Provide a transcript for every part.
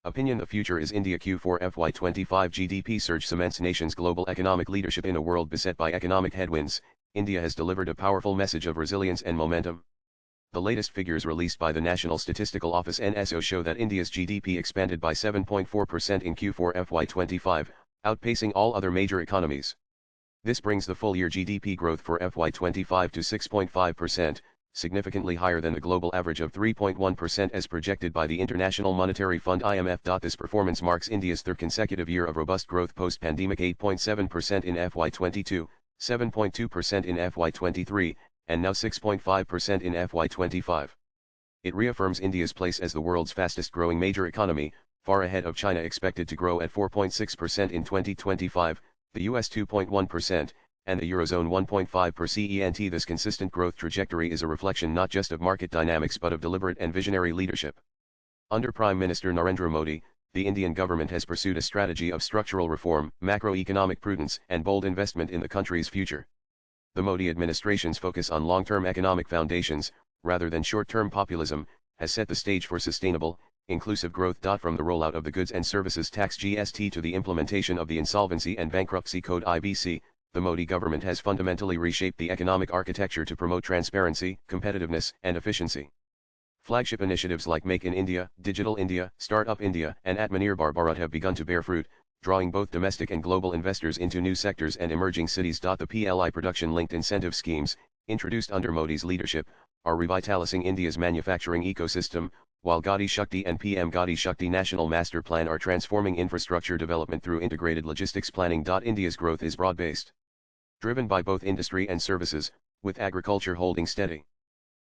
Opinion: the future is India. Q4 FY25 GDP surge cements nation's global economic leadership in a world beset by economic headwinds. India has delivered a powerful message of resilience and momentum. The latest figures released by the National Statistical Office (NSO) show that India's GDP expanded by 7.4% in Q4 FY25, outpacing all other major economies. This brings the full-year GDP growth for FY25 to 6.5%, significantly higher than the global average of 3.1% as projected by the International Monetary Fund (IMF). This performance marks India's third consecutive year of robust growth post-pandemic: 8.7% in FY22, 7.2% in FY23, and now 6.5% in FY25. It reaffirms India's place as the world's fastest-growing major economy, far ahead of China, expected to grow at 4.6% in 2025, the US 2.1%, and the Eurozone 1.5%. This consistent growth trajectory is a reflection not just of market dynamics but of deliberate and visionary leadership. Under Prime Minister Narendra Modi, the Indian government has pursued a strategy of structural reform, macroeconomic prudence, and bold investment in the country's future. The Modi administration's focus on long-term economic foundations, rather than short-term populism, has set the stage for sustainable, inclusive growth. From the rollout of the Goods and Services Tax (GST) to the implementation of the Insolvency and Bankruptcy Code (IBC), the Modi government has fundamentally reshaped the economic architecture to promote transparency, competitiveness, and efficiency. Flagship initiatives like Make in India, Digital India, Startup India, and Atmanirbhar Bharat have begun to bear fruit, drawing both domestic and global investors into new sectors and emerging cities. The PLI production-linked incentive schemes, introduced under Modi's leadership, are revitalizing India's manufacturing ecosystem, while Gati Shakti and PM Gati Shakti National Master Plan are transforming infrastructure development through integrated logistics planning. India's growth is broad-based, driven by both industry and services, with agriculture holding steady.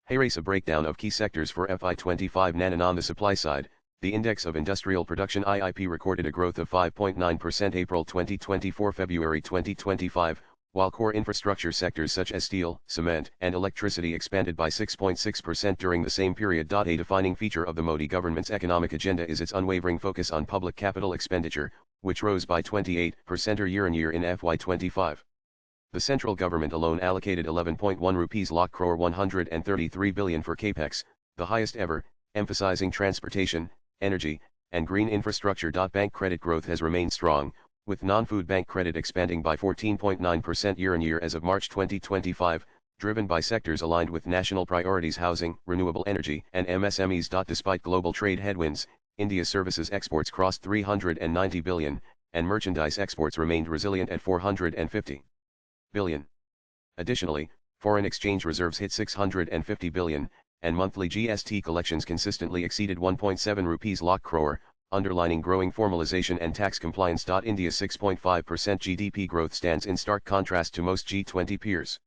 Here's a breakdown of key sectors for FY25. On the supply side, the Index of Industrial Production (IIP) recorded a growth of 5.9% April 2024-February 2025, while core infrastructure sectors such as steel, cement, and electricity expanded by 6.6% during the same period. A defining feature of the Modi government's economic agenda is its unwavering focus on public capital expenditure, which rose by 28% year-on-year in FY25. The central government alone allocated 11.1 lakh crore 133 billion for capex, the highest ever, emphasizing transportation, energy, and green infrastructure. Bank credit growth has remained strong, with non-food bank credit expanding by 14.9% year-on-year as of March 2025, driven by sectors aligned with national priorities: housing, renewable energy, and MSMEs. Despite global trade headwinds, India's services exports crossed 390 billion, and merchandise exports remained resilient at 450 billion. Additionally, foreign exchange reserves hit 650 billion, and monthly GST collections consistently exceeded 1.7 lakh crore, underlining growing formalization and tax compliance. India's 6.5% GDP growth stands in stark contrast to most G20 peers.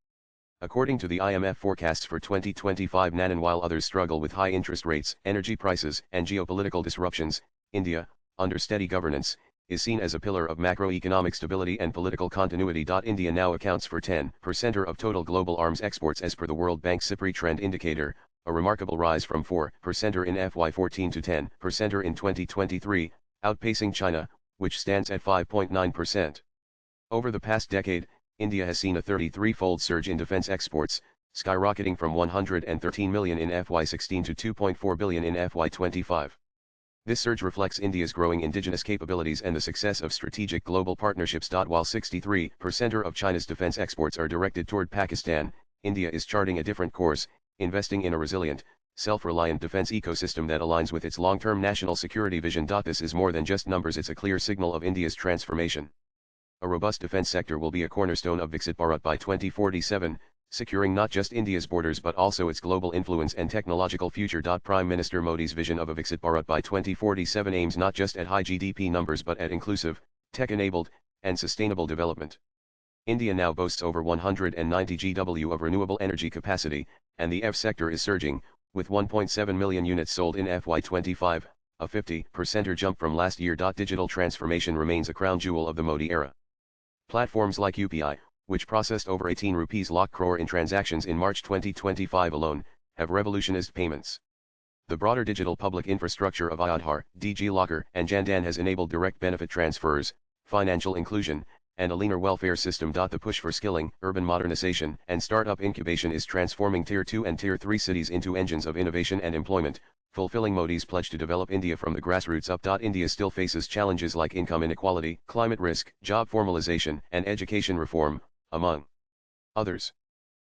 According to the IMF forecasts for 2025, and while others struggle with high interest rates, energy prices, and geopolitical disruptions, India, under steady governance, is seen as a pillar of macroeconomic stability and political continuity. India now accounts for 10% of total global arms exports as per the World Bank's SIPRI trend indicator, a remarkable rise from 4% in FY14 to 10% in 2023, outpacing China, which stands at 5.9%. Over the past decade, India has seen a 33-fold surge in defense exports, skyrocketing from 113 million in FY16 to 2.4 billion in FY25. This surge reflects India's growing indigenous capabilities and the success of strategic global partnerships. While 63% of China's defense exports are directed toward Pakistan, India is charting a different course, investing in a resilient, self-reliant defense ecosystem that aligns with its long-term national security vision. This is more than just numbers, it's a clear signal of India's transformation. A robust defense sector will be a cornerstone of Viksit Bharat by 2047, securing not just India's borders but also its global influence and technological future. Prime Minister Modi's vision of a Viksit Bharat by 2047 aims not just at high GDP numbers but at inclusive, tech-enabled, and sustainable development. India now boasts over 190 GW of renewable energy capacity, and the EV sector is surging, with 1.7 million units sold in FY25, a 50% jump from last year. Digital transformation remains a crown jewel of the Modi era. Platforms like UPI, which processed over 18 lakh crore in transactions in March 2025 alone, have revolutionized payments. The broader digital public infrastructure of Aadhaar, DigiLocker, and Jandan has enabled direct benefit transfers, financial inclusion, and a leaner welfare system. The push for skilling, urban modernization, and startup incubation is transforming Tier 2 and Tier 3 cities into engines of innovation and employment, fulfilling Modi's pledge to develop India from the grassroots up. India still faces challenges like income inequality, climate risk, job formalization, and education reform, among others.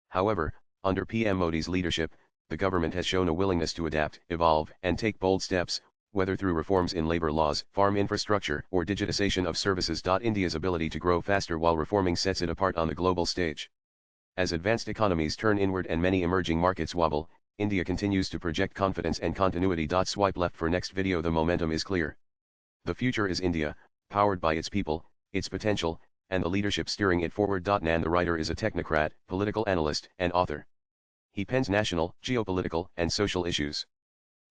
However, under PM Modi's leadership, the government has shown a willingness to adapt, evolve, and take bold steps, whether through reforms in labor laws, farm infrastructure, or digitization of services. India's ability to grow faster while reforming sets it apart on the global stage. As advanced economies turn inward and many emerging markets wobble, India continues to project confidence and continuity. Swipe left for next video. The momentum is clear. The future is India, powered by its people, its potential, and the leadership steering it forward. Nan, the writer, is a technocrat, political analyst, and author. He pens national, geopolitical, and social issues.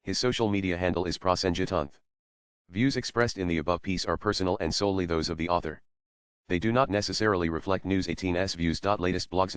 His social media handle is Prasenjitanth. Views expressed in the above piece are personal and solely those of the author. They do not necessarily reflect News 18's views. Latest blogs.